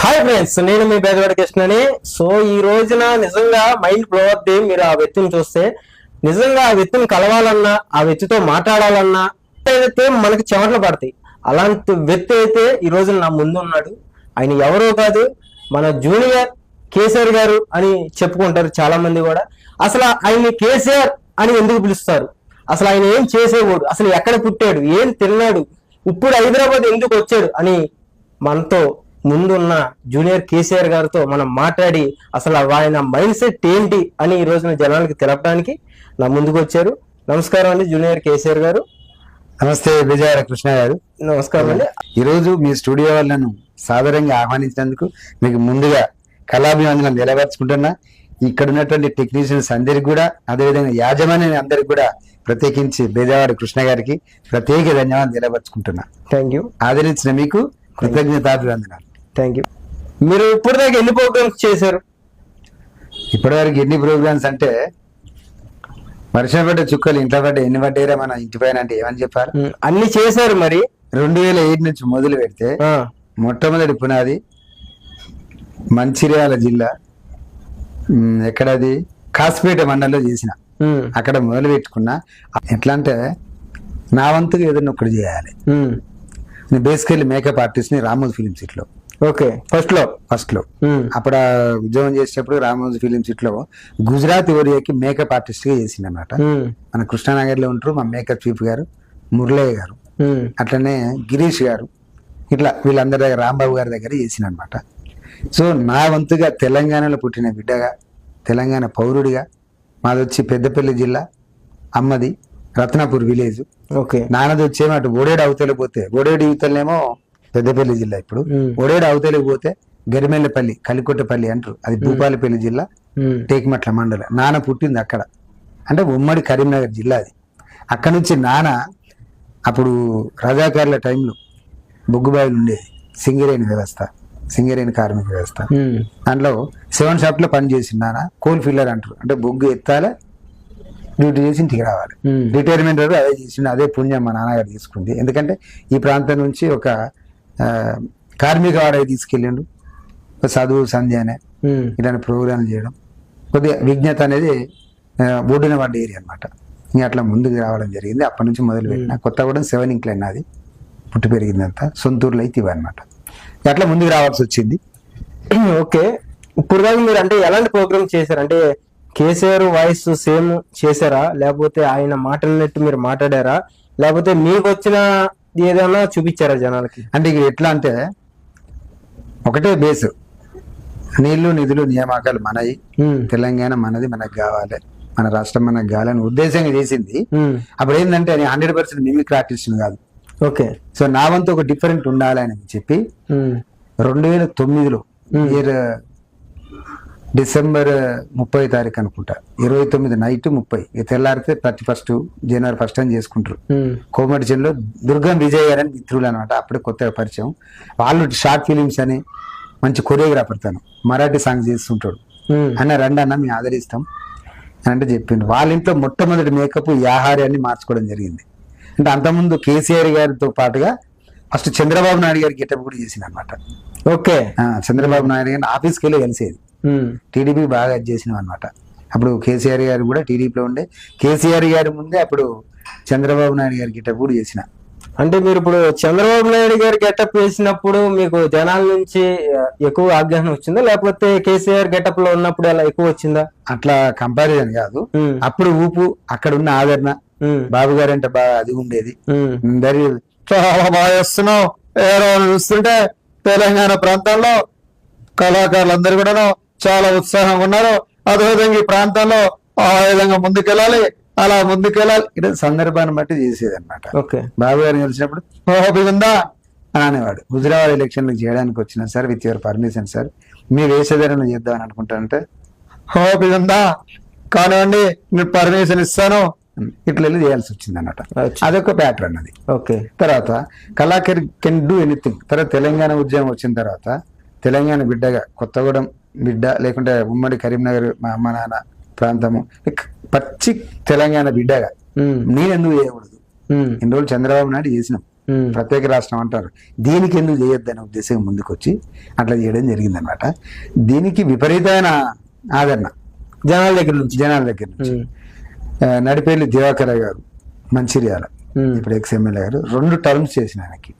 Hi friends, నేను మీ బేదవాడ కృష్ణని. So ఈ రోజున నిజంగా మైండ్ బ్లో అవుద్ది. మీరు ఆ వ్యక్తిని చూస్తే నిజంగా ఆ వ్యక్తిని కలవాలన్నా, ఆ వ్యక్తితో మాట్లాడాలన్నా అయితే మనకి చెమటలు పడతాయి. అలాంటి వ్యక్తి అయితే ఈ రోజు నా ముందు ఉన్నాడు. ఆయన ఎవరో కాదు, మన జూనియర్ కేసీఆర్ గారు అని చెప్పుకుంటారు చాలా మంది కూడా. అసలు ఆయన్ని కేసీఆర్ అని ఎందుకు పిలుస్తారు? అసలు ఆయన ఏం చేసేవాడు, అసలు ఎక్కడ పుట్టాడు, ఏం తిన్నాడు, ఇప్పుడు హైదరాబాద్ ఎందుకు వచ్చాడు అని మనతో ముందున్న జూనియర్ కేసీఆర్ గారితో మనం మాట్లాడి అసలు ఆయన మైండ్ సెట్ ఏంటి అని ఈ రోజున జనానికి తెలపడానికి నా ముందుకు వచ్చారు. నమస్కారం అండి జూనియర్ కేసీఆర్ గారు. నమస్తే విజయ కృష్ణ గారు. నమస్కారం అండి. ఈరోజు మీ స్టూడియో వాళ్ళను సాదరంగా ఆహ్వానించినందుకు మీకు ముందుగా కళాభివందనం నిలబెట్టుకుంటున్నా. ఇక్కడ ఉన్నటువంటి టెక్నీషియన్స్ అందరికి కూడా, అదేవిధంగా యాజమాన్యం అందరికి కూడా ప్రత్యేకించి బేజవాడ కృష్ణ గారికి ప్రత్యేక ధన్యవాదాలు నిలబెట్టుకుంటున్నా. Thank you. ఆదరించిన మీకు కృతజ్ఞతాభివందనాలు. Thank you. మీరు ఇప్పుడు దాకా ఎన్ని ప్రోగ్రామ్స్ చేశారు? ఇప్పటివరకు ఎన్ని ప్రోగ్రామ్స్ అంటే, వర్షం పడ్డ చుక్కలు ఇంట్లో పడ్డ ఎన్ని పడ్డారా మన ఇంటి పైన అంటే ఏమని చెప్పారు? అన్ని చేశారు. మరి 2007 నుంచి మొదలు పెడితే మొట్టమొదటి పునాది మంచిర్యాల జిల్లా, ఎక్కడది కాసిపేట మండలంలో చేసిన. అక్కడ మొదలు పెట్టుకున్నా. ఎట్లా అంటే నా వంతుగా ఏదైనా ఒకటి చేయాలి. నేను బేసికల్లీ మేకప్ ఆర్టిస్ట్ ని రామోజీ ఫిలిం సిటీ లో. ఓకే, ఫస్ట్ లో అప్పుడు ఉద్యోగం చేసేటప్పుడు రామోజీ ఫిలిం సిటీ లో గుజరాత్ ఏరియాకి మేకప్ ఆర్టిస్ట్ గా చేసింది అనమాట. మన కృష్ణానగర్ లో ఉంటారు మా మేకప్ చీఫ్ గారు మురళయ్య గారు, అట్లనే గిరీష్ గారు, ఇట్లా వీళ్ళందరి దగ్గర రాంబాబు గారి దగ్గర చేసిన అనమాట. సో నా వంతుగా తెలంగాణలో పుట్టిన బిడ్డగా, తెలంగాణ పౌరుడిగా, మాది వచ్చి పెద్దపల్లి జిల్లా, అమ్మది రత్నాపూర్ విలేజ్. ఓకే, నాన్నది వచ్చేమో అటు ఓడేడు అవతలకి పోతే, ఓడేడు యువతలేమో పెద్దపల్లి జిల్లా. ఇప్పుడు ఓడేడు అవతలకి పోతే గరిమెల్లపల్లి, కలికొట్టపల్లి అంటారు, అది భూపాలపల్లి జిల్లా, టేకుమట్ల మండలం. నాన్న పుట్టింది అక్కడ, అంటే ఉమ్మడి కరీంనగర్ జిల్లా అది. అక్కడ నుంచి నాన్న అప్పుడు రజాకారుల టైంలో బొగ్గుబాయిలు ఉండేది, సింగరేణి వ్యవస్థ, సింగరేణి కార్మిక వ్యవస్థ. దాంట్లో 7 షాప్ లో పని చేసింది నాన్న. కోల్ ఫిల్లర్ అంటారు, అంటే బొగ్గు ఎత్తాల డ్యూటీ చేసి ఇంటికి రావాలి. రిటైర్మెంట్ వరకు అదే చేసింది. అదే పుణ్యం మా నాన్నగారు తీసుకుంది. ఎందుకంటే ఈ ప్రాంతం నుంచి ఒక కార్మిక వాడకి తీసుకెళ్ళిండు, చదువు సంధ్య అనే ఇలాంటి ప్రోగ్రాం చేయడం, కొద్దిగా విజ్ఞత అనేది ఒడ్డున పడ్డ ఏరియా అనమాట. ఇంకా అట్లా ముందుకు రావడం జరిగింది. అప్పటి నుంచి మొదలు పెట్టిన. కొత్తగూడెం 7 ఇంక్లైన్ అది పుట్టి పెరిగిందంతా, సొంతూరులో అయితే ఇవన్నమాట. అట్లా ముందుకు రావాల్సి వచ్చింది. ఓకే, ఇప్పుడు దాకా మీరు అంటే ఎలాంటి ప్రోగ్రామ్ చేశారు? అంటే కేసీఆర్ వాయిస్ సేమ్ చేశారా, లేకపోతే ఆయన మాట్లాడినట్టు మీరు మాట్లాడారా, లేకపోతే మీకు వచ్చిన ఏదైనా చూపించారా జనాలకి? అంటే ఇక ఎట్లా అంటే ఒకటే బేస్, నీళ్లు నిధులు నియామకాలు మనవి, తెలంగాణ మనది, మనకు కావాలి, మన రాష్ట్రం మనకు కావాలని ఉద్దేశంగా చేసింది. అప్పుడు ఏంటంటే నేను 100% మిమిక్రీ ఆర్టిస్ట్ కాదు. ఓకే, సో నా వంతు ఒక డిఫరెంట్ ఉండాలని చెప్పి 2009లో డిసెంబర్ 30 తారీఖు అనుకుంటా, 29 నైట్ 30 తెల్లారితే 31 జనవరి 1 అని చేసుకుంటారు. కోమటిచెన్లో దుర్గం విజయ్ గారు అని మిత్రులు అనమాట, అప్పుడే కొత్తగా పరిచయం. వాళ్ళు షార్ట్ ఫిలిమ్స్ అని మంచి కొరియోగ్రాఫర్, తను మరాఠీ సాంగ్స్ చేస్తుంటాడు. అన్న రండి అన్న మేము ఆదరిస్తాం అని అంటే చెప్పిండు. వాళ్ళ ఇంట్లో మొట్టమొదటి మేకప్ యాహారి అని మార్చుకోవడం జరిగింది. అంటే అంతకుముందు కేసీఆర్ గారితో పాటుగా ఫస్ట్ చంద్రబాబు నాయుడు గారి గెటప్ కూడా చేసింది అనమాట. ఓకే, చంద్రబాబు నాయుడు గారిని ఆఫీస్కి వెళ్ళి కలిసేది. టీడీపీ బాగా చేసినాం అనమాట. అప్పుడు కేసీఆర్ గారు కూడా టీడీపీలో ఉండే, కేసీఆర్ గారి ముందే అప్పుడు చంద్రబాబు నాయుడు గారి గెటప్ కూడా చేసిన. అంటే మీరు ఇప్పుడు చంద్రబాబు నాయుడు గారి గెటప్ వేసినప్పుడు మీకు జనాల నుంచి ఎక్కువ ఆగ్రహం వచ్చిందా, లేకపోతే కేసీఆర్ గెటప్ లో ఉన్నప్పుడు అలా ఎక్కువ వచ్చిందా? అట్లా కంపారిజన్ కాదు. అప్పుడు ఊపు, అక్కడ ఉన్న ఆదరణ, బాబు గారు అంటే బాగా అది ఉండేది. చాలా బాగా చేస్తున్నావు చూస్తుంటే తెలంగాణ ప్రాంతంలో కళాకారులందరూ కూడా చాలా ఉత్సాహంగా ఉన్నారు. అదేవిధంగా ఈ ప్రాంతంలో ఆ విధంగా ముందుకెళ్ళాలి, అలా ముందుకెళ్ళాలి. ఇదే సందర్భాన్ని బట్టి చేసేది అనమాట. ఓకే, బాబు గారిని కలిసినప్పుడు ఉందా అని అనేవాడు. హుజరాబాద్ ఎలక్షన్లకు చేయడానికి వచ్చిన sir, with your permission sir, మీ వేషధారణ చేద్దామని అనుకుంటానంటే హోపిక ఉందా, కానివ్వండి మీరు పర్మిషన్ ఇస్తాను, ఇట్లా వెళ్ళి చేయాల్సి వచ్చింది అన్నమాట. అదొక ప్యాటర్న్ అది. ఓకే, తర్వాత కళాకారు కెన్ డూ ఎనీథింగ్. తర్వాత తెలంగాణ ఉద్యమం వచ్చిన తర్వాత తెలంగాణ బిడ్డగా, కొత్తగూడెం బిడ్డ, లేకుంటే ఉమ్మడి కరీంనగర్ మా అమ్మ నాన్న ప్రాంతము, పచ్చి తెలంగాణ బిడ్డగా నేను ఎందుకు చేయకూడదు? ఇన్ని రోజులు చంద్రబాబు నాయుడు చేసినాం, ప్రత్యేక రాష్ట్రం అంటారు. దీనికి ఎందుకు చేయొద్దనే ఉద్దేశం ముందుకు వచ్చి అట్లా చేయడం జరిగిందనమాట. దీనికి విపరీతమైన ఆదరణ జనాల దగ్గర నుంచి. నడిపేలి దివాకర్ గారు మంచిర్యాల, ఇప్పుడు ఎక్స్-ఎమ్మెల్యే గారు 2 టర్మ్స్ చేసిన ఆయనకి,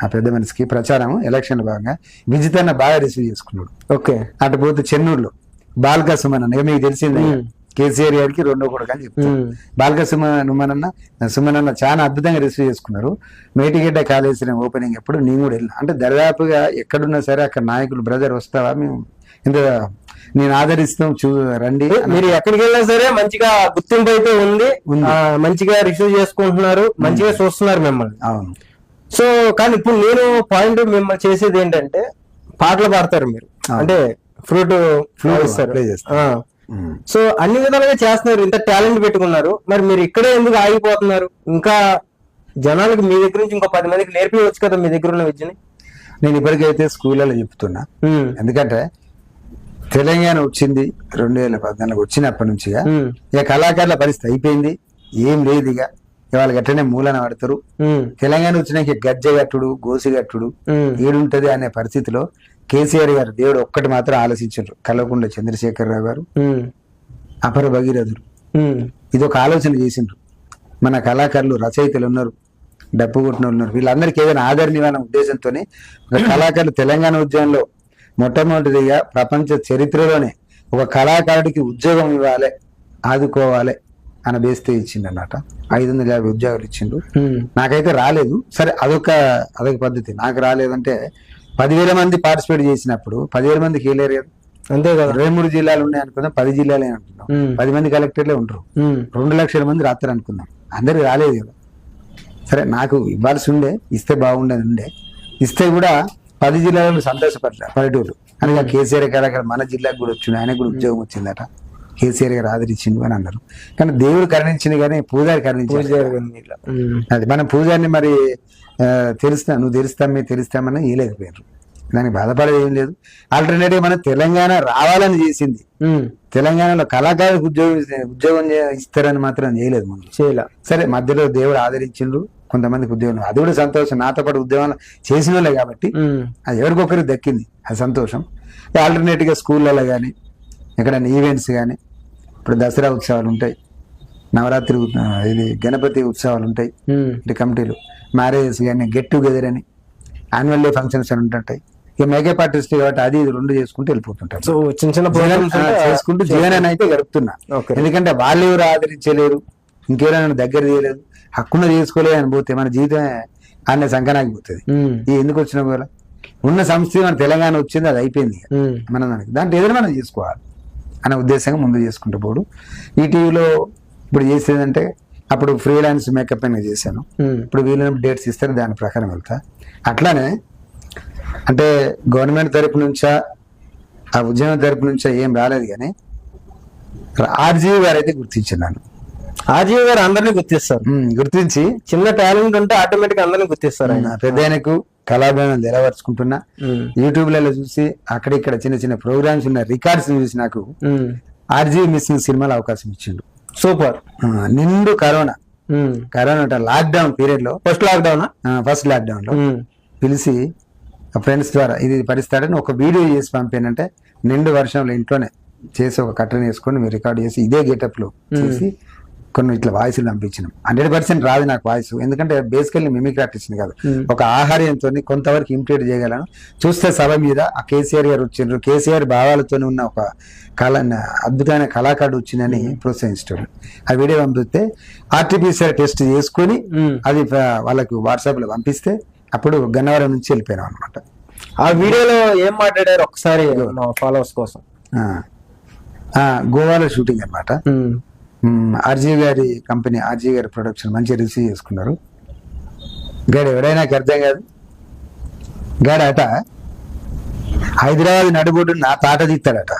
ఆ పెద్ద మనిషికి ప్రచారం ఎలక్షన్ భాగంగా విజితన్న బాగా రిసీవ్ చేసుకున్నాడు. ఓకే. అటు పోతే చెన్నూరులో బాల్కా సుమనన్న, మీకు తెలిసిందే కేసీఆర్ గారికి 2వ కొడుకు అని చెప్తారు. బాల్కా సుమనన్న చాలా అద్భుతంగా రిసీవ్ చేసుకున్నారు. మేటిగడ్డ కాళేశ్వరం ఓపెనింగ్ ఎప్పుడు నేను కూడా వెళ్ళిన, అంటే దరిదాపుగా ఎక్కడున్నా సరే అక్కడ నాయకులు బ్రదర్ వస్తావా మేము ఇంత నేను ఆదరిస్తాం రండి. మీరు ఎక్కడికి వెళ్ళినా సరే మంచిగా గుర్తింపు అయితే ఉంది, మంచిగా రిసీవ్ చేసుకుంటున్నారు, మంచిగా చూస్తున్నారు మిమ్మల్ని. అవును. సో కానీ ఇప్పుడు నేను పాయింట్ మిమ్మల్ని చేసేది ఏంటంటే పాటలు పాడతారు మీరు, అంటే ఫ్లూట్ ప్లే చేస్తారు. సో అన్ని విధాలుగా చేస్తున్నారు, ఇంత టాలెంట్ పెట్టుకున్నారు, మరి మీరు ఇక్కడే ఎందుకు ఆగిపోతున్నారు? ఇంకా జనాలకు మీ దగ్గర నుంచి ఇంకో 10 మందికి నేర్పించవచ్చు కదా మీ దగ్గర ఉన్న విద్యని. నేను ఇప్పటికైతే స్కూళ్ళలో చెప్తున్నా, ఎందుకంటే తెలంగాణ వచ్చింది 2014 వచ్చినప్పటి నుంచిగా ఇక కళాకారుల పరిస్థితి అయిపోయింది, ఏం లేదు. ఇక వాళ్ళకి ఎట్లనే మూలన పడతారు. తెలంగాణ వచ్చినాక గజ్జగట్టుడు గోసిగట్టుడు ఏడుంటది అనే పరిస్థితిలో కేసీఆర్ గారు దేవుడు ఒక్కటి మాత్రం ఆలోచించారు. కల్వకుంట్ల చంద్రశేఖరరావు గారు, అపర భగీరథుడు, ఇది ఒక ఆలోచన చేసిండ్రు. మన కళాకారులు రచయితలు ఉన్నారు, డప్పు కొట్టిన ఉన్నారు, వీళ్ళందరికీ ఏదైనా ఆదరణ ఇవ్వాలనే ఉద్దేశంతో ఒక కళాకారులు తెలంగాణ ఉద్యమంలో మొట్టమొదటిదిగా ప్రపంచ చరిత్రలోనే ఒక కళాకారుడికి ఉద్యోగం ఇవ్వాలి, ఆదుకోవాలి అని బేస్తే ఇచ్చిండు అన్నమాట. 550 ఉద్యోగాలు ఇచ్చిండు. నాకైతే రాలేదు, సరే అదొక పద్ధతి. నాకు రాలేదంటే 10,000 మంది పార్టిసిపేట్ చేసినప్పుడు 10,000 మందికి వెళ్ళారు కదా, అంతే కదా. 23 జిల్లాలు ఉన్నాయి అనుకుందాం, 10 జిల్లాలే అనుకుందాం, 10 మంది కలెక్టర్లే ఉంటారు, 2 లక్షల మంది రాస్తారు అనుకుందాం, అందరికి రాలేదు కదా. సరే నాకు ఇవ్వాల్సి ఉండే, ఇస్తే బాగుండేది ఉండే, ఇస్తే కూడా 10 జిల్లాలో సంతోషపడ్డారు పల్లెటూరు. అనగా కేసీఆర్ గారు అక్కడ మన జిల్లాకు కూడా వచ్చింది, ఆయనకు కూడా ఉద్యోగం వచ్చిందట, కేసీఆర్ గారు ఆదరించిండు అని అన్నారు. కానీ దేవుడు కరుణించింది కానీ పూజారి కరుణించారు. అది మనం పూజారిని మరి నువ్వు తెలుస్తామని ఇవ్వలేకపోయారు. దానికి బాధపడేది ఏం లేదు. ఆల్టర్నేటివ్ మనం తెలంగాణ రావాలని చేసింది, తెలంగాణలో కళాకారులకు ఉద్యోగం ఇస్తారని మాత్రం చేయలేదు, ముందు చేయలే. సరే మధ్యలో దేవుడు ఆదరించిండు, కొంతమందికి ఉద్యోగం, అది కూడా సంతోషం. నాతో పాటు ఉద్యోగాలు చేసిన వాళ్ళే కాబట్టి అది ఎవరికొకరికి దక్కింది, అది సంతోషం. ఆల్టర్నేటివ్గా స్కూళ్ళలో కానీ ఎక్కడైనా ఈవెంట్స్ కానీ, ఇప్పుడు దసరా ఉత్సవాలు ఉంటాయి, నవరాత్రి ఇది గణపతి ఉత్సవాలు ఉంటాయి, ఇటు కమిటీలు, మ్యారేజెస్ కానీ, గెట్ టుగెదర్ అని, యాన్యువల్ డే ఫంక్షన్స్ అని ఉంటుంటాయి. ఇక మేకప్ ఆర్టిస్ట్ కాబట్టి అది 2 చేసుకుంటూ వెళ్ళిపోతుంటారు. సో చిన్న చిన్న ప్రోగ్రామ్స్ చేసుకుంటూ జీవనాన్ని అయితే గడుపుతున్నా. ఎందుకంటే వాళ్ళు ఎవరు ఆదరించలేరు, ఇంకెవరైనా దగ్గర తీయలేదు, హక్కున చేసుకోలేదు అని పోతే మన జీవితమే అనే సంకనాకి పోతుంది. ఎందుకు వచ్చినా కూడా ఉన్న సంస్థ మన తెలంగాణ వచ్చింది, అది అయిపోయింది మన దానికి, దాంట్లో ఏదైనా మనం చేసుకోవాలి అనే ఉద్దేశంగా ముందు చేసుకుంటూ పోడు. ఈ టీవీలో ఇప్పుడు చేసేదంటే అప్పుడు ఫ్రీలాన్స్ మేకప్ అయినా చేశాను, ఇప్పుడు వీళ్ళని డేట్స్ ఇస్తారు, దాని ప్రకారం వెళ్తా. అట్లానే అంటే గవర్నమెంట్ తరపు నుంచా ఆ ఉద్యమం తరపు నుంచా ఏం రాలేదు, కానీ ఆర్జీవి గారు అయితే గుర్తించినాను. ఆర్జీవి గారు అందరినీ గుర్తిస్తారు, గుర్తించి చిన్న టాలెంట్ ఉంటే ఆటోమేటిక్ అందరినీ గుర్తిస్తారు. పెద్ద ఆయనకు కళాభిమానం నిలవరుచుకుంటున్నా. యూట్యూబ్లలో చూసి అక్కడిక్కడ చిన్న చిన్న ప్రోగ్రామ్స్ ఉన్న రికార్డ్స్ చూసి నాకు ఆర్జీవి మిస్సింగ్ సినిమాలో అవకాశం ఇచ్చిండు. సూపర్. నిండు కరోనా లాక్డౌన్ పీరియడ్ లో, ఫస్ట్ లాక్డౌన్ లో పిలిచి ఫ్రెండ్స్ ద్వారా ఇది పరిస్తాడని ఒక వీడియో చేసి పంపానంటే, నిండు వర్షంలో ఇంట్లోనే చేసి ఒక కట్టని వేసుకొని మీరు రికార్డ్ చేసి ఇదే గెటప్ లో చేసి కొన్ని ఇట్లా వాయిస్లు పంపించినాం. 100% రాదు నాకు వాయిస్, ఎందుకంటే బేసికల్లీ మిమిక్రీ ఆర్టిస్ట్ కాదు, ఒక ఆహార్యంతో కొంతవరకు ఇమిటేట్ చేయగలను. చూస్తే సభ మీద ఆ కేసీఆర్ గారు వచ్చిండ్రు, కేసీఆర్ భావాలతో ఉన్న ఒక అద్భుతమైన కళాకారుడు వచ్చిందని ప్రోత్సహించాడు. ఆ వీడియో పంపిస్తే ఆర్టీపీసీఆర్ టెస్ట్ చేసుకొని అది వాళ్ళకు వాట్సాప్ లో పంపిస్తే అప్పుడు గన్నవరం నుంచి వెళ్ళిపోయినాం అనమాట. ఆ వీడియోలో ఏం మాట్లాడారు ఒకసారి ఫాలోవర్స్ కోసం? గోవాలో షూటింగ్ అనమాట. ఆర్జీ గారి కంపెనీ, ఆర్జీ గారి ప్రొడక్షన్ మంచిగా రిసీవ్ చేసుకున్నారు. గాడు ఎవడైనా నాకు అర్థం కాదు, గాడట హైదరాబాద్ నడుబొడ్డు నా తాట తీస్తాడట.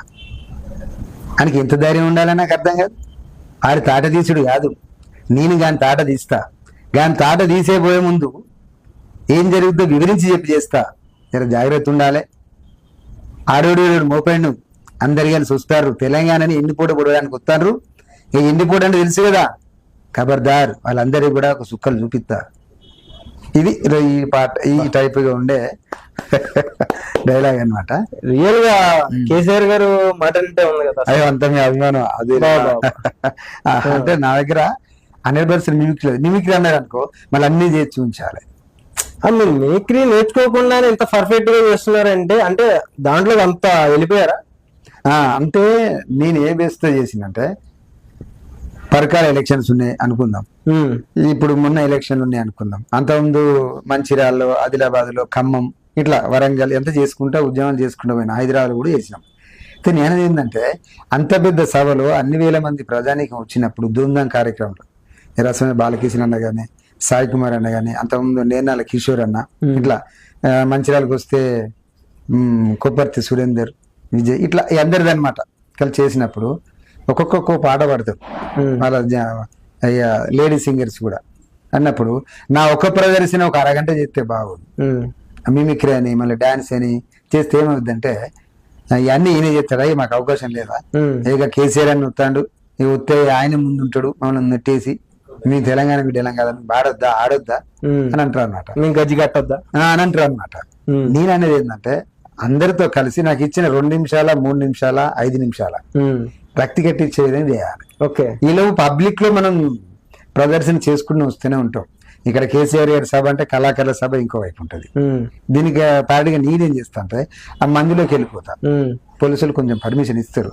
ఆయనకి ఎంత ధైర్యం ఉండాలని నాకు అర్థం కాదు. ఆడి తాట తీసుడు కాదు, నేను గాని తాట తీస్తా, గాని తాట తీసేపోయే ముందు ఏం జరుగుతుందో వివరించి చెప్పి చేస్తా, జర జాగ్రత్త ఉండాలి. ఆడోడు మోపండు అందరు కలిసి వస్తారు, తెలంగాణని ఎండిపోటు పొడవడానికి వస్తారు. ఇక ఎండిపోటు అంటే తెలుసు కదా, ఖబర్దార్ వాళ్ళందరికీ కూడా ఒక సుక్కలు చూపిస్తా. ఇది ఈ పాట ఈ టైప్ గా ఉండే డైలాగ్ అన్నమాట. రియల్ గా కేసీఆర్ గారు మాట అంటే ఉంది కదా, అయ్యో అంత మీ అభిమానం అది. అంటే నా దగ్గర 100% మిమిక్రీ అన్నారు అనుకో, మళ్ళీ అన్ని చేసి చూపించాలి. మీరు మిమిక్రీ నేర్చుకోకుండానే ఇంత పర్ఫెక్ట్ గా చేస్తున్నారంటే అంటే దాంట్లో అంత వెళ్ళిపోయారా? అంటే నేను ఏ బేస్ తో చేసిందంటే, పరకాల ఎలక్షన్స్ ఉన్నాయి అనుకుందాం, ఇప్పుడు మొన్న ఎలక్షన్లు ఉన్నాయి అనుకుందాం, అంతకుముందు మంచిర్యాలలో, ఆదిలాబాద్ లో, ఖమ్మం, ఇట్లా వరంగల్ ఎంత చేసుకుంటా ఉద్యమాలు చేసుకుంటూ పోయినా, హైదరాబాద్ కూడా చేసినాం. అయితే నేను ఏంటంటే, అంత పెద్ద సభలో అన్ని వేల మంది ప్రజానీకం వచ్చినప్పుడు ధూమ్ధాం కార్యక్రమంలో రసమే బాలకృష్ణ అన్న గానీ, సాయి కుమార్ అన్న గానీ, అంతకుముందు నేనాల కిషోర్ అన్న, ఇట్లా మంచిర్యాలకు వస్తే కొప్పర్తి సురేందర్, విజయ్, ఇట్లా అందరిది అనమాట కలిసి చేసినప్పుడు ఒక్కొక్క పాట పాడతారు వాళ్ళ లేడీ సింగర్స్ కూడా అన్నప్పుడు, నా ఒక్క ప్రదర్శన ఒక అరగంట చేస్తే బాగుంది. మిమిక్రీ అని మళ్ళీ డాన్స్ అని చేస్తే ఏమవుద్దంటే, ఇవన్నీ ఈయన చేస్తాడా, మాకు అవకాశం లేదా, ఇక కేసీఆర్ అని వస్తాడు, ఇక వస్తే ఆయన ముందు ఉంటాడు, మమ్మల్ని నెట్టేసి మీ తెలంగాణ బిడ్డలం కదా, ఆడొద్దా ఆడొద్దా అని అంటారు అనమాట, మేము గజ్జి కట్టొద్దా అని అంటారు అనమాట. నేను అనేది ఏంటంటే, అందరితో కలిసి నాకు ఇచ్చిన 2 నిమిషాల 3 నిమిషాల 5 నిమిషాల రక్తి కట్టించే విధంగా చేయాలి. ఓకే, ఈలోపు పబ్లిక్ లో మనం ప్రదర్శన చేసుకుని వస్తూనే ఉంటాం. ఇక్కడ కేసీఆర్ గారి సభ అంటే కళాకారుల సభ ఇంకో వైపు ఉంటది. దీనికి పాడిగా నేనేం చేస్తా అంటే, ఆ మందిలోకి వెళ్ళిపోతా, పోలీసులు కొంచెం పర్మిషన్ ఇస్తారు,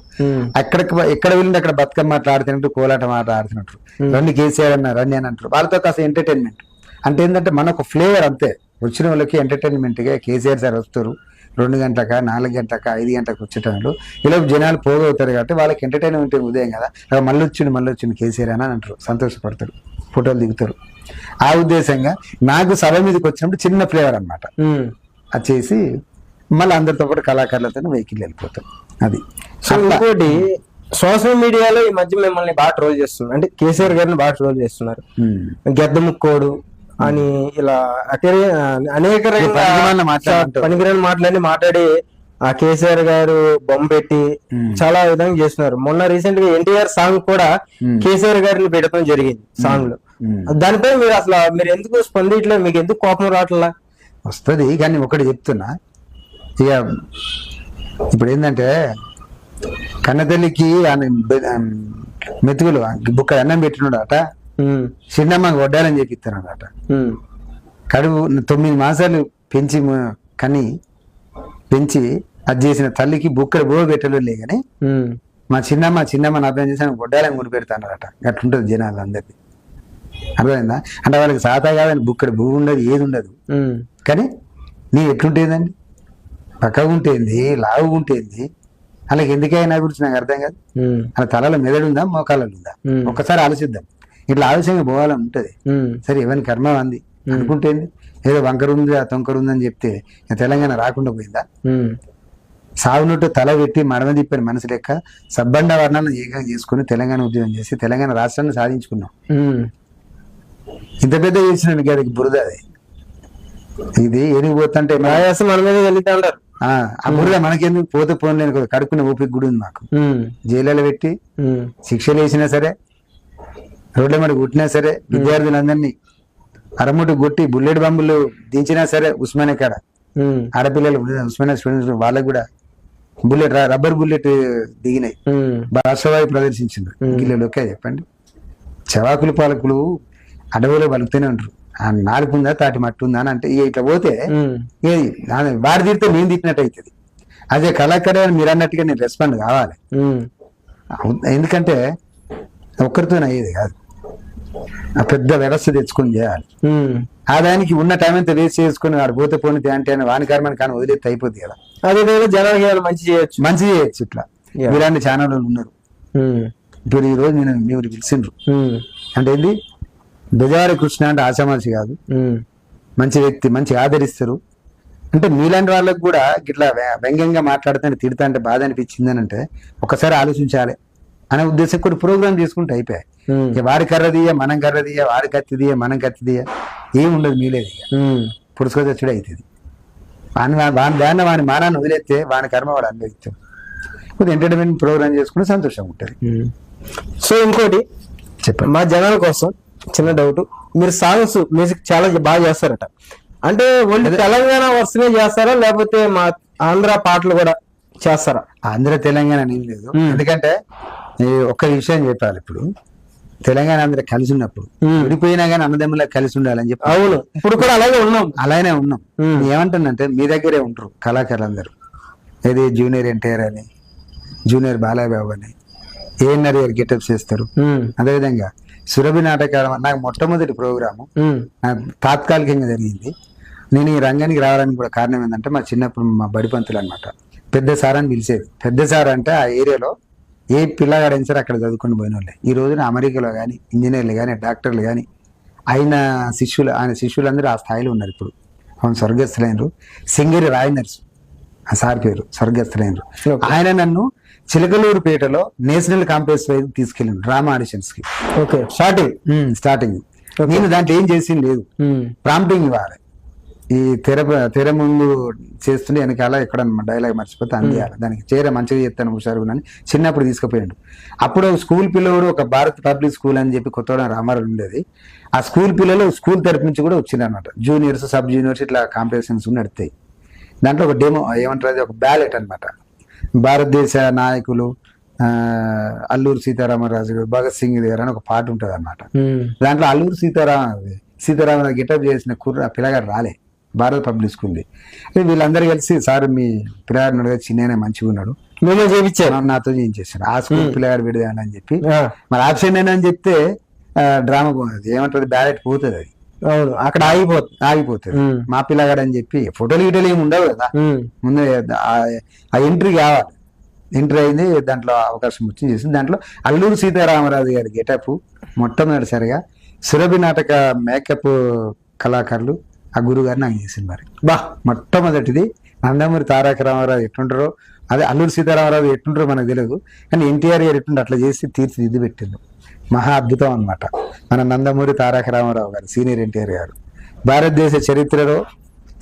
ఎక్కడ వెళ్ళింది అక్కడ బతుకమ్మ ఆడుతున్నట్టు, కోలాటం ఆట ఆడుతున్నట్టు, రండి కేసీఆర్ అన్న రండి అని అంటారు. వాళ్ళతో కాస్త ఎంటర్టైన్మెంట్ అంటే ఏంటంటే, మనకు ఫ్లేవర్ అంతే, వచ్చిన వాళ్ళకి ఎంటర్టైన్మెంట్ గా కేసీఆర్ సార్ వస్తారు 2 గంటలక 4 గంటలక 5 గంటలకు వచ్చేటప్పుడు, ఇలా జనాలు పోగవుతారు కాబట్టి వాళ్ళకి ఎంటర్టైన్మెంట్ ఉదయం కదా, మళ్ళీ వచ్చింది కేసీఆర్ అని అంటారు, సంతోషపడతారు, ఫోటోలు దిగుతారు. ఆ ఉద్దేశంగా నాకు సభ మీదకి వచ్చినప్పుడు చిన్న ఫ్లేవర్ అనమాట, అది చేసి మళ్ళీ అందరితో పాటు కళాకారులతో వెహికల్ వెళ్ళిపోతాం. అది. సో ఇంకోటి, సోషల్ మీడియాలో ఈ మధ్య మిమ్మల్ని బాగా ట్రోల్ చేస్తున్నారు, అంటే కేసీఆర్ గారిని బాగా ట్రోల్ చేస్తున్నారు, గెద్ద ముక్కోడు అని ఇలా అనేక పనికిరాని మాటలన్నీ మాట్లాడి ఆ కేసీఆర్ గారు బొమ్మ పెట్టి చాలా విధంగా చేస్తున్నారు. మొన్న రీసెంట్ గా ఎన్టీఆర్ సాంగ్ కూడా కేసీఆర్ గారిని పెట్టడం జరిగింది సాంగ్ లో. దానిపై మీరు ఎందుకు స్పందించలేదు, మీకు ఎందుకు కోపం రావట్లా? వస్తుంది, కానీ ఒకటి చెప్తున్నా, ఇక ఇప్పుడు ఏంటంటే, కన్నతల్లికి మెతుకులు బుక్క అన్నం పెట్టినాడు అట, చిన్నమ్మకి వడ్డాలని చెప్పిస్తాను అట. కడుపు 9 మాసాలు పెంచి అది చేసిన తల్లికి బుక్కలు బో పెట్టలే కానీ, మా చిన్నమ్మ నా అర్థం చేసి వడ్డాలని కొని పెడతాను అట. అట్లుంటది జనాలు అందరికి, అర్థమైందా? అంటే వాళ్ళకి సాతా కాదని బుక్కడు భూ ఉండదు, ఏది ఉండదు, కానీ నీ ఎట్లుంటేందండి, పక్కగా ఉంటేంది, లావు ఉంటేంది, అలాగే ఎందుకైనా గురించి నాకు అర్థం కాదు. అలా తలలో మెదడు ఉందా, మోకాలలో ఉందా, ఒక్కసారి ఆలోచిద్దాం. ఇట్లా ఆలోచనగా పోవాలని ఉంటది. సరే, ఎవరి కర్మ అంది అనుకుంటేంది, ఏదో వంకర ఉంది తొంకర ఉందని చెప్తే తెలంగాణ రాకుండా పోయిందా? సాగునట్టు తల పెట్టి మడమ తిప్పని మనసు లెక్క సబ్బండ వర్ణాలను ఏకంగా చేసుకుని తెలంగాణ ఉద్యమం చేసి తెలంగాణ రాష్ట్రాన్ని సాధించుకున్నాం. ఇంత పెద్ద చేసిన గారికి బురద అది, ఇది ఏనికి పోతుంటే మన మీద వెళ్తా ఉంటారు. ఆ బురద మనకెందుకు, పోతే పోలేని కడుక్కునే ఓపిక కూడా ఉంది మాకు. జైల్లో పెట్టి శిక్షలు వేసినా సరే, రోడ్ల మీద కొట్టినా సరే, విద్యార్థులందరినీ అరముట్టు కొట్టి బుల్లెట్ బంబులు దించినా సరే, ఉస్మానియా కాడ ఆడపిల్లలు ఉస్మానియా స్టూడెంట్స్ వాళ్ళకు కూడా రబ్బర్ బుల్లెట్ దిగినాయి, భాషవాయి ప్రదర్శించింది. గిల్లెలోకే చెప్పండి, చవాకులు పాలకులు అడవులో బలుగుతూనే ఉంటారు. ఆ నాలుగుందా తాటి మట్టు ఉందా అని అంటే, ఇట్లా పోతే ఏది వాడి తిరితే నేను తిట్టినట్టు అవుతుంది. అదే కళాకారు అని మీరు అన్నట్టుగా నేను రెస్పాండ్ కావాలి. ఎందుకంటే ఒక్కరితో అయ్యేది కాదు, ఆ పెద్ద వ్యవస్థ తెచ్చుకొని చేయాలి. ఆ దానికి ఉన్న టైం అంతా వేస్ట్ చేసుకుని వాడు పోతే పోనీ అంటే వాని కర్మని కానీ వదిలేస్తే అయిపోద్ది కదా. అదే జనాలకి మంచి చేయొచ్చు. ఇట్లా ఇలాంటి ఛానళ్ళు ఉన్నారు. ఇప్పుడు ఈ రోజు మీరు పిలిచిండ్రు అంటే ఏంది, బెజవారి కృష్ణ అంటే ఆశామాషి కాదు, మంచి వ్యక్తి, మంచి ఆదరిస్తారు. అంటే మీలాంటి వాళ్ళకు కూడా ఇట్లా వ్యంగ్యంగా మాట్లాడుతుంటే తిడతా అంటే బాధ అనిపించింది అని అంటే ఒకసారి ఆలోచించాలి అనే ఉద్దేశం కూడా ప్రోగ్రామ్ చేసుకుంటే అయిపోయాయి. వాడి కర్రదీయ మనం కర్రదీయ, వాడి కత్తిదీయ మనం కత్తిదీయ, ఏమి ఉండదు, మీలేదు పురుషుడు అవుతుంది. దాన్ని వాని మానాన్ని వదిలేస్తే వాని కర్మ వాడు అనుభవిస్తాడు. కొద్దిగా ఎంటర్టైన్మెంట్ ప్రోగ్రామ్ చేసుకుంటే సంతోషంగా ఉంటుంది. సో ఇంకోటి చెప్పండి, మా జనాల కోసం చిన్న డౌట్, మీరు సాంగ్స్ మ్యూజిక్ చాలా బాగా చేస్తారట, అంటే ఓన్లీ తెలంగాణ వర్షనే చేస్తారా లేకపోతే మా ఆంధ్ర పాటలు కూడా చేస్తారా? ఆంధ్ర తెలంగాణ ఏం లేదు, ఎందుకంటే ఒక్క విషయం చెప్పాలి. ఇప్పుడు తెలంగాణ ఆంధ్ర కలిసి ఉన్నప్పుడు విడిపోయినా కానీ అన్నదమ్ములా కలిసి ఉండాలని చెప్పి. అవును, ఇప్పుడు కూడా అలాగే ఉన్నాం. అలానే ఉన్నాం. ఏమంటుందంటే మీ దగ్గరే ఉంటారు కళాకారులు అందరూ, ఏది జూనియర్ ఎన్టీఆర్ అని, జూనియర్ బాలయ్యబాబు అని, ఏఎన్ఆర్ గారు గెటప్ చేస్తారు. అదేవిధంగా సురభి నాటకాలు నాకు మొట్టమొదటి ప్రోగ్రాము తాత్కాలికంగా జరిగింది. నేను ఈ రంగానికి రావడానికి కూడా కారణం ఏంటంటే మా చిన్నప్పుడు మా బడిపంతులు అనమాట పెద్ద సార్ అని పిలిచేది. పెద్ద సార్ అంటే ఆ ఏరియాలో ఏ పిల్లగాడైనా సరే అక్కడ చదువుకుని పోయిన వాళ్ళే. ఈ రోజున అమెరికాలో కానీ ఇంజనీర్లు కానీ డాక్టర్లు కానీ ఆయన శిష్యులందరూ ఆ స్థాయిలో ఉన్నారు. ఇప్పుడు అవును స్వర్గస్థులైనరు. సింగరి రాయ్ నర్సు ఆ సార్ పేరు, స్వర్గస్థులైనరు. ఆయన నన్ను చిలకలూరుపేటలో నేషనల్ కాంప్లెక్స్ వైపు తీసుకెళ్ళిండు డ్రామా ఆడిషన్స్ కి. ఓకే, స్టార్టింగ్ నేను దాంట్లో ఏం చేసింది లేదు, ప్రాంప్టింగ్ ఇవ్వాలి. ఈ తెర ముందు చేస్తుంటే వెనకాల ఎక్కడ డైలాగ్ మర్చిపోతే అందియాలి, దానికి చేర మంచిగా చెప్తాను హుషారు అని చిన్నప్పుడు తీసుకుపోయాడు. అప్పుడు స్కూల్ పిల్లలు ఒక భారత్ పబ్లిక్ స్కూల్ అని చెప్పి కొత్తగూడెం రామారావు ఉండేది. ఆ స్కూల్ పిల్లలు స్కూల్ తరపు నుంచి కూడా వచ్చింది అనమాట. జూనియర్స్ సబ్ జూనియర్స్ ఇట్లా కాంపిటీషన్స్ నడుస్తాయి. దాంట్లో ఒక డెమో ఏమంటారు, ఒక బ్యాలెట్ అనమాట. భారతదేశ నాయకులు అల్లూరు సీతారామరాజు గారు, భగత్ సింగ్ గారు అని ఒక పాట ఉంటుంది అనమాట. దాంట్లో అల్లూరు సీతారామరాజు గెటప్ చేసిన పిల్లగాడు రాలే, భారత పబ్లిక్ స్కూల్ది. వీళ్ళందరూ కలిసి సార్ మీ పిల్లగాడు నడుగా చిన్న మంచిగా ఉన్నాడు, మేము చేయించారు, నాతో చేయించేసాడు. ఆ స్కూల్ పిల్లగాడు విడదాని అని చెప్పి మరి ఆప్షన్ అని చెప్తే డ్రామా ఏమంటారు బ్యాలెట్ పోతుంది, అది అవును అక్కడ ఆగిపోతుంది. మా పిల్లగాడు అని చెప్పి ఫోటోలు గీటోలు ఏమి ఉండవు కదా, ముందే ఆ ఎంట్రీ కావాలి. ఎంట్రీ అయింది, దాంట్లో అవకాశం వచ్చింది చేసింది. దాంట్లో అల్లూరు సీతారామరాజు గారి గెటప్ మొట్టమొదటిసారిగా సురభి నాటక మేకప్ కళాకారులు ఆ గురువు గారు నాకు చేసింది. మరి మొట్టమొదటిది నందమూరి తారక రామారావు ఎట్లుంటారో, అదే అల్లూరు సీతారామరాజు ఎట్లుంటారో మనకు తెలియదు, కానీ ఎన్టీఆర్ గారు ఎట్లుంటే అట్లా చేసి తీర్చిదిద్ది పెట్టిండు. మహా అద్భుతం అనమాట. మన నందమూరి తారక రామారావు గారు, సీనియర్ ఎన్టీఆర్ గారు. భారతదేశ చరిత్రలో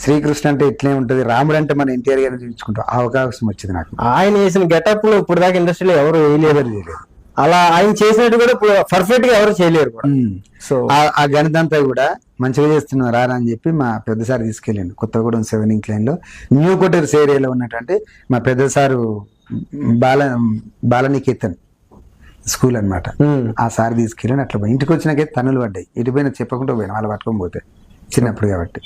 శ్రీకృష్ణ అంటే ఇట్లే ఉంటది, రాముడు అంటే మన ఎన్టీఆర్ గారిని చూపించుకుంటాం. ఆ అవకాశం వచ్చింది నాకు. ఆయన చేసిన గెటప్ లో ఇప్పుడు దాకా ఇండస్ట్రీలో ఎవరు చేయలేదు. అలా ఆయన చేసినట్టు కూడా పర్ఫెక్ట్ గా ఎవరు చేయలేరు. సో ఆ గణితంతా కూడా మంచిగా చేస్తున్నారు రారా అని చెప్పి మా పెద్దసారి తీసుకెళ్ళండి. కొత్తగూడెం 7 ఇంక్లైన్ లో న్యూ క్వార్టర్స్ ఏరియాలో ఉన్నటువంటి మా పెద్దసారు బాలనికేతన్ స్కూల్ అనమాట. ఆ సార్ తీసుకెళ్ళి అట్లా ఇంటికి వచ్చినాకైతే తనులు పడ్డాయి. ఇటుపోయినా చెప్పకుండా పోయినా వాళ్ళు పట్టుకొని పోతే చిన్నప్పుడు కాబట్టి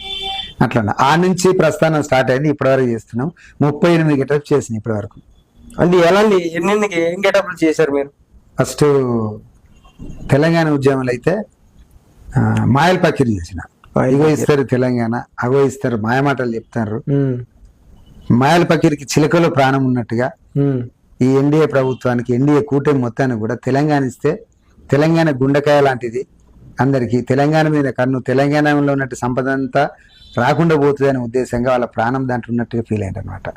అట్లా. ఆ నుంచి ప్రస్థానం స్టార్ట్ అయింది, ఇప్పటివరకు చేస్తున్నాం. 38 గెటప్ చేసినాయి ఇప్పటి వరకు. అంటే ఎలాంటి ఏం గెటప్లు చేశారు మీరు? ఫస్ట్ తెలంగాణ ఉద్యమాలు అయితే మాయల్ పకిరి చేసిన, ఇగో ఇస్తారు తెలంగాణ, అగో ఇస్తారు, మాయమాటలు చెప్తారు. మాయల్ పకిరికి చిలకలో ప్రాణం ఉన్నట్టుగా ఈ ఎన్డీఏ ప్రభుత్వానికి, ఎన్డీఏ కూటమి మొత్తానికి కూడా తెలంగాణ ఇస్తే తెలంగాణ గుండెకాయ లాంటిది, అందరికీ తెలంగాణ మీద కన్ను, తెలంగాణలో ఉన్నట్టు సంపద అంతా రాకుండా పోతుంది అనే ఉద్దేశంగా వాళ్ళ ప్రాణం దాంట్లో ఉన్నట్టుగా ఫీల్ అయింది అనమాట.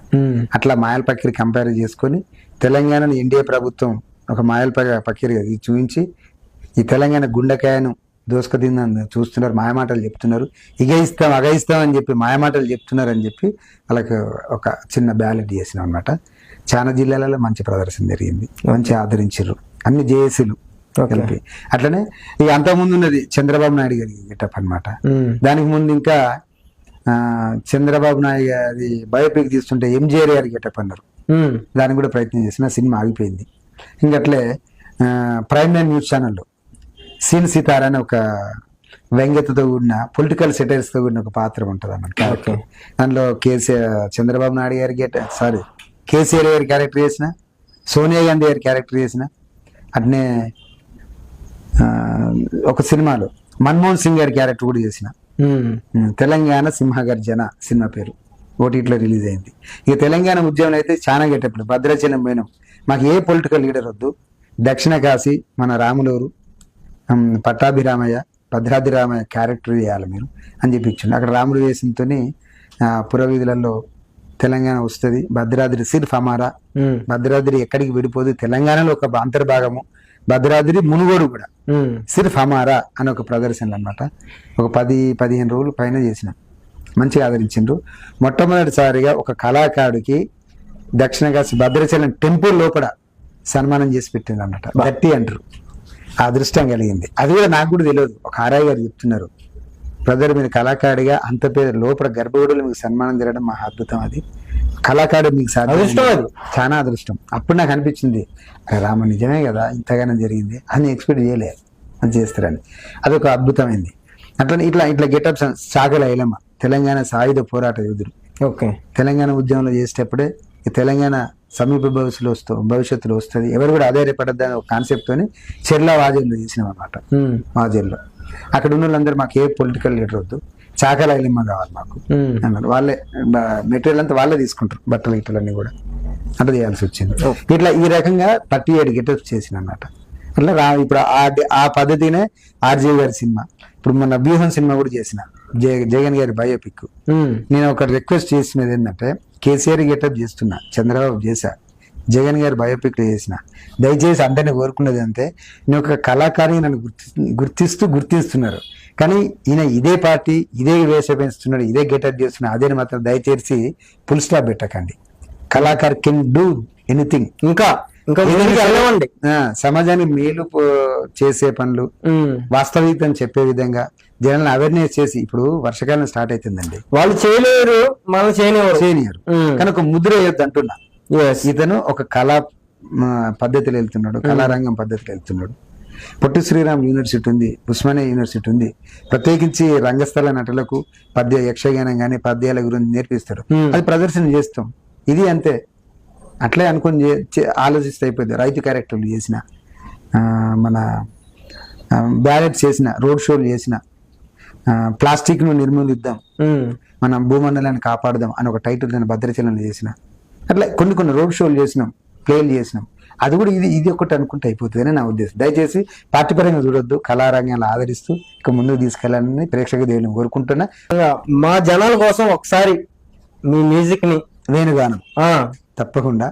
అట్లా మాయల్ పకిరి కంపేర్ చేసుకొని తెలంగాణను ఎన్డీఏ ప్రభుత్వం ఒక మాయల్ పకిరిగా చూపించి ఈ తెలంగాణ గుండెకాయను దోసుకదిందని చూస్తున్నారు, మాయమాటలు చెప్తున్నారు, ఇగ ఇస్తాం అగ ఇస్తాం అని చెప్పి మాయమాటలు చెప్తున్నారు అని చెప్పి వాళ్ళకి ఒక చిన్న బ్యాలెట్ చేసినాం అనమాట. చాలా జిల్లాలలో మంచి ప్రదర్శన జరిగింది, మంచి ఆదరించారు అన్ని జేఏసీలు కలిపి. అట్లనే ఇక అంతకుముందు ఉన్నది చంద్రబాబు నాయుడు గారి గెటప్ అనమాట. దానికి ముందు ఇంకా చంద్రబాబు నాయుడు గారి బయోపిక్ తీస్తుంటే ఎంజీఆర్ గారి గెటప్ అన్నారు, దానికి కూడా ప్రయత్నం చేసిన సినిమా ఆగిపోయింది. ఇంకట్లే ప్రైమ్ నైన్ న్యూస్ ఛానల్లో సీన్ సితార అని ఒక వ్యంగ్యతతో కూడిన పొలిటికల్ సెటైర్స్ తో కూడిన ఒక పాత్ర ఉంటుంది అన్నమాట. దానిలో చంద్రబాబు నాయుడు గారి కేసీఆర్ గారి క్యారెక్టర్ చేసిన, సోనియా గాంధీ గారి క్యారెక్టర్ చేసిన, అట్నే ఒక సినిమాలో మన్మోహన్ సింగ్ గారి క్యారెక్టర్ కూడా చేసిన. తెలంగాణ సింహగర్జన సినిమా పేరు ఓటీటీలో రిలీజ్ అయింది. ఇక తెలంగాణ ఉద్యమం అయితే చాలా గెటప్పుడు భద్రాచలం పోయినాం, మాకు ఏ పొలిటికల్ లీడర్ వద్దు, దక్షిణ కాశీ మన రాములూరు పట్టాభిరామయ్య భద్రాద్రిరామయ్య క్యారెక్టర్ చేయాలి మీరు అని చెప్పి ఇచ్చిండు. అక్కడ రాముడు వేసినతో పురవీధులలో తెలంగాణ వస్తుంది, భద్రాద్రి సిర్ఫ్ అమారా, భద్రాద్రి ఎక్కడికి విడిపోదు, తెలంగాణలో ఒక అంతర్భాగము, భద్రాద్రి మునుగోడు కూడా సిర్ఫ్ అమారా అని ఒక ప్రదర్శనలు అనమాట. ఒక 10-15 రోజులు పైన చేసిన, మంచిగా ఆదరించిండ్రు. మొట్టమొదటిసారిగా ఒక కళాకారుడికి దక్షిణ కాశీ భద్రాచలం టెంపుల్ లోపల సన్మానం చేసి పెట్టింది అన్నమాట. గట్టి అంటారు ఆ అదృష్టం కలిగింది. అది కూడా నాకు కూడా తెలియదు. ఒక ఆర్ఐ గారు చెప్తున్నారు, బ్రదర్ మీరు కళాకారుడిగా అంత పేరు లోపల గర్భగుడిలో మీకు సన్మానం జరగడం మహా అద్భుతం, అది కళాకారుడు మీకు అదృష్టం, అది చాలా అదృష్టం. అప్పుడు నాకు అనిపించింది రామ నిజమే కదా, ఇంతగానో జరిగింది అని ఎక్స్పెక్ట్ చేయలేదు అని చేస్తారని. అదొక అద్భుతమైంది. అట్లా ఇట్లా ఇట్లా గెటప్స్. చాకలి ఐలమ్మ తెలంగాణ సాయుధ పోరాట యోధుడు. ఓకే. తెలంగాణ ఉద్యమంలో చేసేటప్పుడే ఈ తెలంగాణ సమీప భవిష్యత్తులో వస్తుంది, ఎవరు కూడా ఆధారపడద్దని ఒక కాన్సెప్ట్ తోని చెర్ల వాజేల్లో చేసినాం అన్నమాట. వాజేల్లో అక్కడ ఉన్న వాళ్ళందరూ మాకు ఏ పొలిటికల్ లీడర్ వద్దు, చాకలి ఐలమ్మ కావాలి మాకు అన్నారు. వాళ్ళే మెటీరియల్ అంతా వాళ్ళే తీసుకుంటారు, బట్టలు గిట్టలన్నీ కూడా అట్లా చేయాల్సి వచ్చింది. ఇట్లా ఈ రకంగా 37 గెటప్స్ చేసిన అన్నమాట. అట్లా ఇప్పుడు ఆ పద్ధతినే ఆర్జే గారి సినిమా, ఇప్పుడు మన వ్యూహం సినిమా కూడా చేసిన, జగన్ గారి బయోపిక్. నేను ఒక రిక్వెస్ట్ చేసినది ఏంటంటే, కేసీఆర్ గెటప్ చేస్తున్నా, చంద్రబాబు చేశా, జగన్ గారి బయోపిక్ చేసిన, దయచేసి అందరినీ కోరుకున్నది అంతే, నేను ఒక కళాకారిని నన్ను గుర్తిస్తున్నారు, కానీ ఈయన ఇదే పార్టీ ఇదే వేష పెంచుతున్నాడు, ఇదే గెటప్ చేస్తున్నాడు, అదే మాత్రం దయచేసి ఫుల్ స్టాప్ పెట్టకండి. కళాకారు కెన్ డూ ఎనీథింగ్. ఇంకా సమాజానికి మేలు చేసే పనులు, వాస్తవికతను చెప్పే విధంగా జనాలను అవేర్నెస్ చేసి, ఇప్పుడు వర్షాకాలం స్టార్ట్ అవుతుందండి, వాళ్ళు చేయలేరు మనం చేయనివారు కానీ ఒక ముద్ర వేయొద్దు అంటున్నా. ఇతను ఒక కళా పద్ధతిలో వెళ్తున్నాడు, కళారంగం పద్ధతిలో వెళ్తున్నాడు. పొట్టి శ్రీరామ్ యూనివర్సిటీ ఉంది, ఉస్మానియా యూనివర్సిటీ ఉంది, ప్రత్యేకించి రంగస్థల నటులకు యక్షగానం కానీ పద్యాల గురించి నేర్పిస్తారు, అది ప్రదర్శన చేస్తాం. ఇది అంతే, అట్లే అనుకుని ఆలోచిస్తే అయిపోయింది. రైతు క్యారెక్టర్లు చేసిన, మన బ్యాలెట్స్ చేసిన, రోడ్ షోలు చేసిన, ప్లాస్టిక్ ను నిర్మూలిద్దాం, మన భూమండలాన్ని కాపాడదాం అని ఒక టైటిల్ దాన్ని భద్రాచలంలో చేసిన, అట్లా కొన్ని రోడ్ షోలు చేసినాం, ప్లేలు చేసినాం. అది కూడా ఇది ఒకటి అనుకుంటే అయిపోతుందని నా ఉద్దేశం. దయచేసి పార్టీ పరంగా చూడొద్దు, కళారంగాన్ని ఆదరిస్తూ ఇక ముందుకు తీసుకెళ్లాలని ప్రేక్షక దేవుని కోరుకుంటున్నా. మా జనాల కోసం ఒకసారి మీ మ్యూజిక్ ని వేణుగానం తప్పకుండా.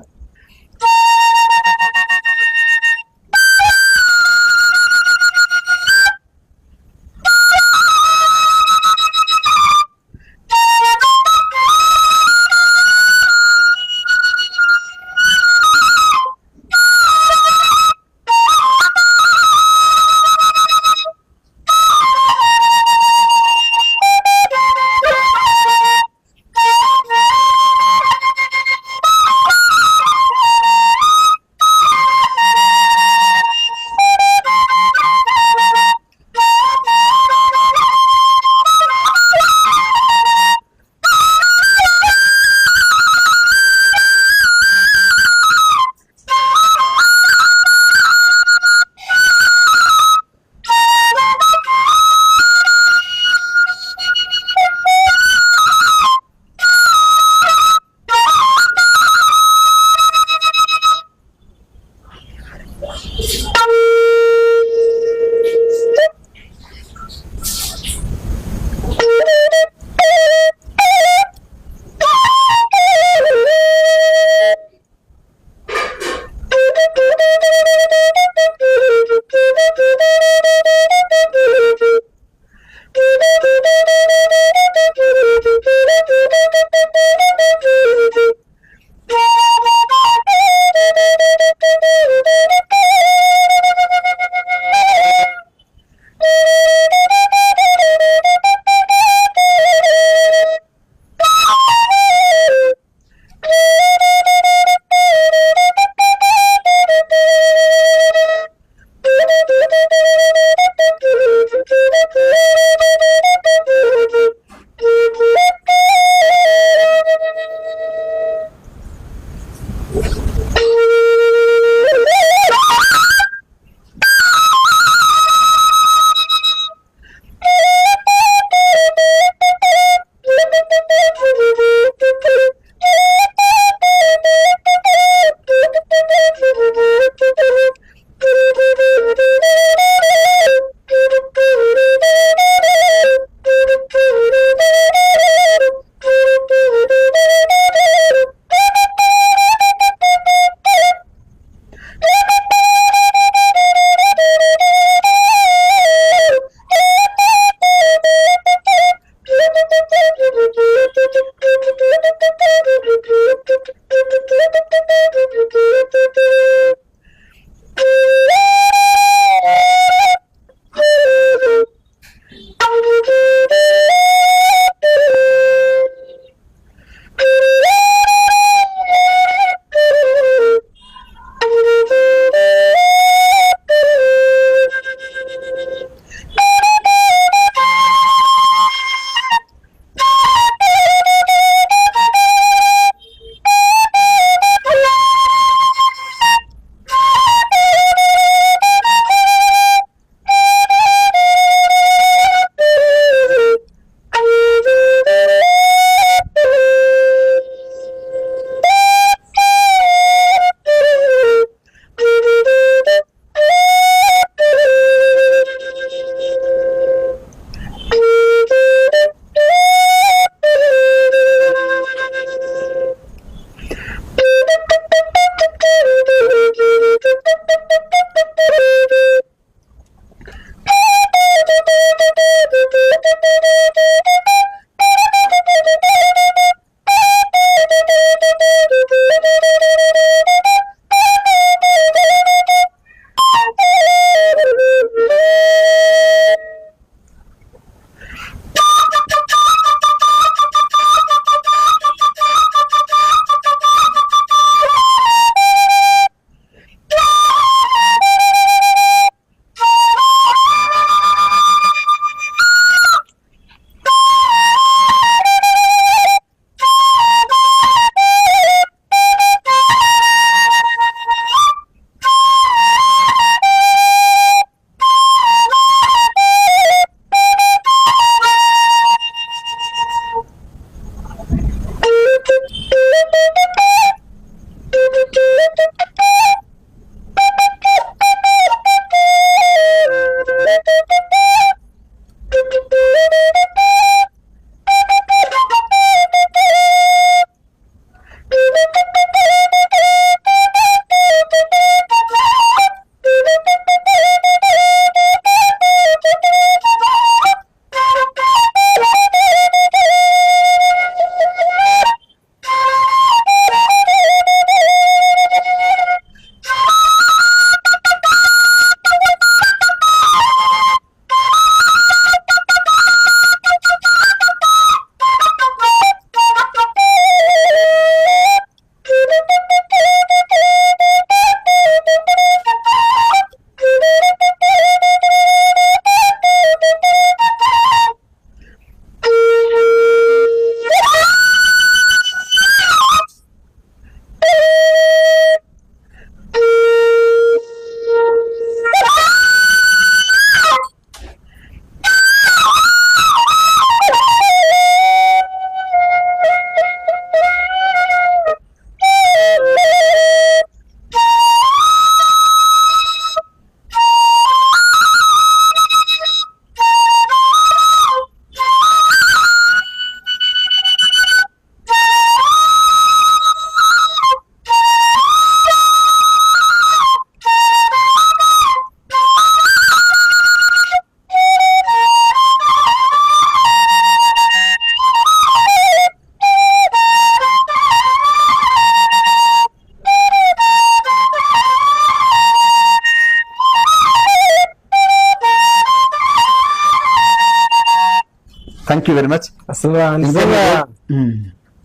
Thank you very much. అసలు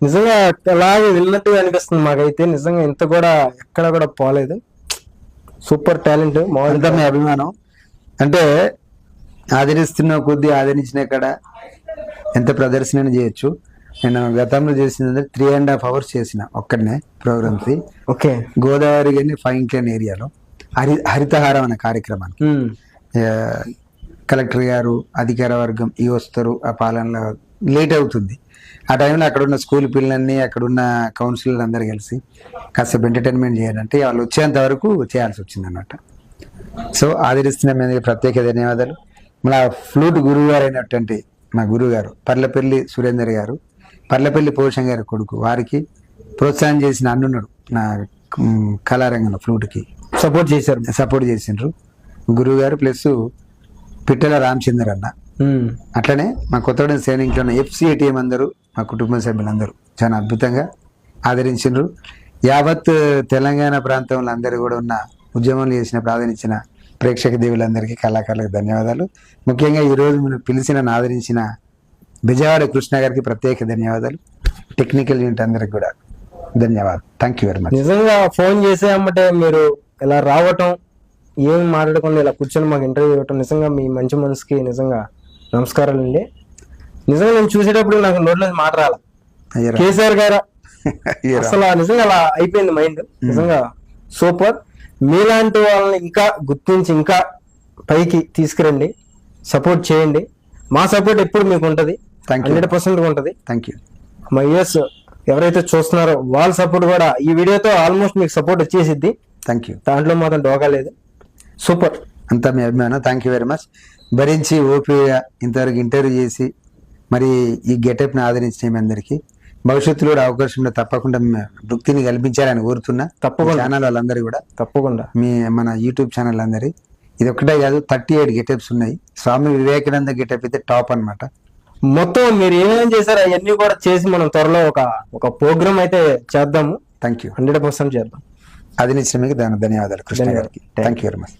నిజంగా అలాగే వెళ్ళినట్టుగా అనిపిస్తుంది మాకైతే. నిజంగా ఇంత కూడా ఎక్కడ కూడా పోలేదు. Super talent. అంతా మీ అభిమానం. అంటే ఆదరిస్తున్న కొద్ది ఆదరించిన కాడ ఎంత ప్రదర్శన చేయొచ్చు. నేను గతంలో చేసింది 3.5 hours చేసిన ఒక్కడనే ప్రోగ్రామ్స్. ఓకే. గోదావరి గాని ఫైన్ క్లైన్ ఏరియాలో హరితహారం అనే కార్యక్రమానికి కలెక్టర్ గారు అధికార వర్గం వస్తారు. ఆ పాలనలో లేట్ అవుతుంది. ఆ టైంలో అక్కడ ఉన్న స్కూల్ పిల్లల్ని అక్కడున్న కౌన్సిలర్ అందరు కలిసి కాసేపు ఎంటర్టైన్మెంట్ చేయాలంటే వాళ్ళు వచ్చేంత వరకు చేయాల్సి వచ్చింది అన్నమాట. సో ఆదరిస్తున్న మీద ప్రత్యేక ధన్యవాదాలు. మన ఫ్లూట్ గురువు గారు అయినటువంటి మా గురువు గారు పర్లపల్లి సురేందర్ గారు, పర్లపల్లి పోషం గారి కొడుకు, వారికి ప్రోత్సాహం చేసిన అన్నున్నాడు నా కళారంగంలో ఫ్లూట్కి సపోర్ట్ చేసిండ్రు గురువు గారు. ప్లస్ పిట్టల రామచందర్ అన్న, అట్లనే మా కొత్తగూడెం సైనికులు ఉన్న FCATM అందరూ మా కుటుంబ సభ్యులందరూ చాలా అద్భుతంగా ఆదరించారు. యావత్ తెలంగాణ ప్రాంతంలో అందరూ కూడా ఉన్న ఉద్యమంలో చేసినప్పుడు ఆదరించిన ప్రేక్షక దేవులందరికీ కళాకారులకు ధన్యవాదాలు. ముఖ్యంగా ఈరోజు మనం పిలిచిన ఆదరించిన బెజవాడ కృష్ణ గారికి ప్రత్యేక ధన్యవాదాలు. టెక్నికల్ యూనిట్ అందరికి కూడా ధన్యవాదాలు. Thank you very much. నిజంగా ఫోన్ చేసేయమంటే మీరు ఇలా రావటం, ఏమి మాట్లాడకుండా ఇలా కూర్చొని మాకు ఇంటర్వ్యూ ఇవ్వటం నిజంగా మీ మంచి మనసుకి నిజంగా నమస్కారాలు అండి. నిజంగా నేను చూసేటప్పుడు నాకు నోట్లో మాట రాల. కేసీఆర్ గారు అసలు నిజంగా అలా అయిపోయింది మైండ్. నిజంగా సూపర్. మీలాంటి వాళ్ళని ఇంకా గుర్తించి ఇంకా పైకి తీసుకురండి, సపోర్ట్ చేయండి. మా సపోర్ట్ ఎప్పుడు మీకు ఉంటుంది, 100% ఉంటుంది. Thank you. మా యూఎస్ ఎవరైతే చూస్తున్నారో వాళ్ళ సపోర్ట్ కూడా ఈ వీడియోతో ఆల్మోస్ట్ మీకు సపోర్ట్ వచ్చేసిద్ది. Thank you. దాంట్లో మాత్రం డోకా లేదు. సూపర్. అంతా మీ అభిమానం. Thank you very much. భరించి ఓపికగా ఇంతవరకు ఇంటర్వ్యూ చేసి మరి ఈ గెటప్ని ఆదరించిన మీ అందరికీ భవిష్యత్తులో కూడా అవకాశంలో తప్పకుండా వృత్తిని కల్పించాలని కోరుతున్నా. తప్పకుండా ఛానల్ వాళ్ళందరూ కూడా తప్పకుండా మన యూట్యూబ్ ఛానల్ అందరి ఇది ఒకటే కాదు, 38 గెటప్స్ ఉన్నాయి. స్వామి వివేకానంద గెటప్ అయితే టాప్ అన్నమాట. మొత్తం మీరు ఏమేమి చేశారు అవన్నీ కూడా చేసి మనం త్వరలో ఒక ప్రోగ్రామ్ అయితే చేద్దాము. Thank you. 100% చేద్దాం. అది నిశ్చయం. మీకు ధన్యవాదాలు కృష్ణ గారికి. Thank you very much.